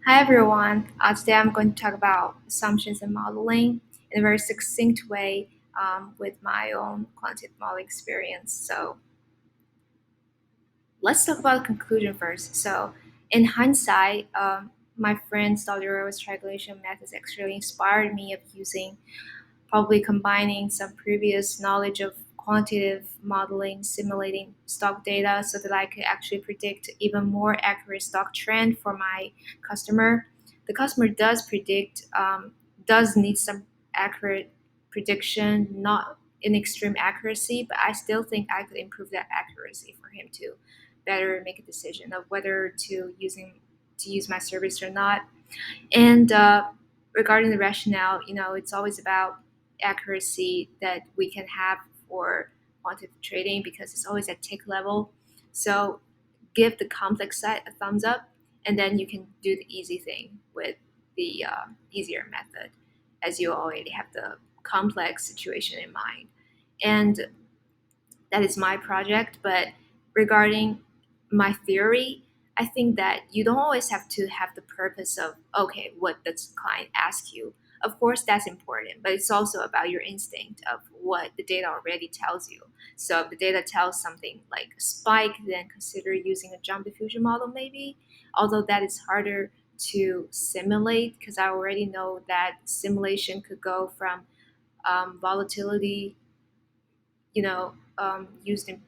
Hi everyone. Today I'm going to talk about assumptions and modeling in a very succinct way with my own quantitative modeling experience. So let's talk about the conclusion first. So in hindsight, my friend's Dolores triangulation methods actually inspired me of using probably combining some previous knowledge of quantitative modeling, simulating stock data so that I could actually predict even more accurate stock trend for my customer. The customer does need some accurate prediction, not in extreme accuracy, but I still think I could improve that accuracy for him to better make a decision of whether to use my service or not. And regarding the rationale, it's always about accuracy that we can have for quantitative trading because it's always at tick level. So give the complex side a thumbs up, and then you can do the easy thing with the easier method, as you already have the complex situation in mind. And that is my project. But regarding my theory, I think that you don't always have to have the purpose of, okay, what does client ask you? Of course, that's important, but it's also about your instinct of what the data already tells you. So if the data tells something like a spike, then consider using a jump diffusion model, maybe. Although that is harder to simulate because I already know that simulation could go from volatility used in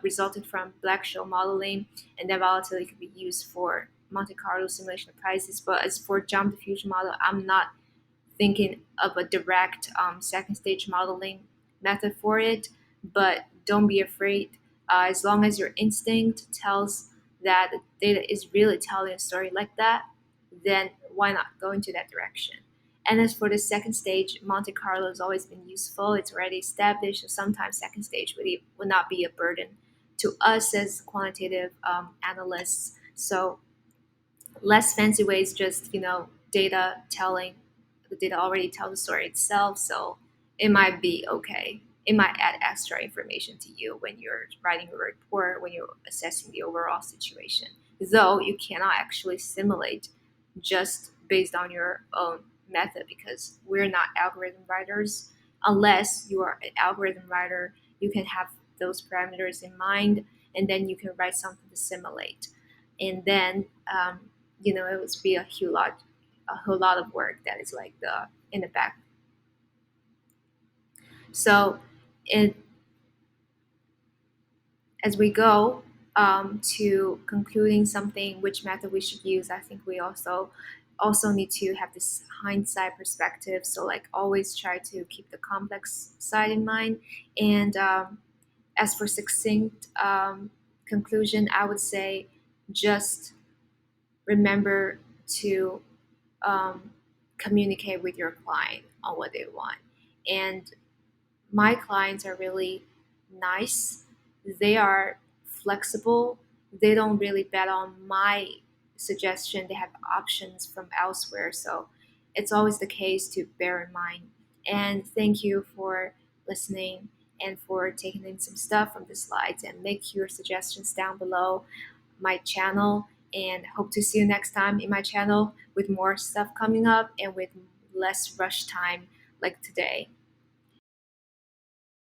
resulted from Black-Scholes modeling, and that volatility could be used for Monte Carlo simulation of prices. But as for jump diffusion model, I'm not thinking of a direct second stage modeling method for it. But don't be afraid. As long as your instinct tells that the data is really telling a story like that, then why not go into that direction? And as for the second stage, Monte Carlo has always been useful. It's already established, so sometimes second stage would not be a burden to us as quantitative analysts. So less fancy ways, just data telling. The data already tells the story itself, so it might be okay. It might add extra information to you when you're writing a report, when you're assessing the overall situation. Though you cannot actually simulate just based on your own method because we're not algorithm writers. Unless you are an algorithm writer, you can have those parameters in mind and then you can write something to simulate. And then it would be a whole lot of work that is like the in the back. So it as we go to concluding something which method we should use, I think we also need to have this hindsight perspective. So like always try to keep the complex side in mind. And as for succinct conclusion, I would say just remember to um, communicate with your client on what they want. And my clients are really nice. They are flexible. They don't really bet on my suggestion. They have options from elsewhere. So it's always the case to bear in mind. And thank you for listening and for taking in some stuff from the slides and make your suggestions down below my channel and hope to see you next time in my channel with more stuff coming up and with less rush time like today.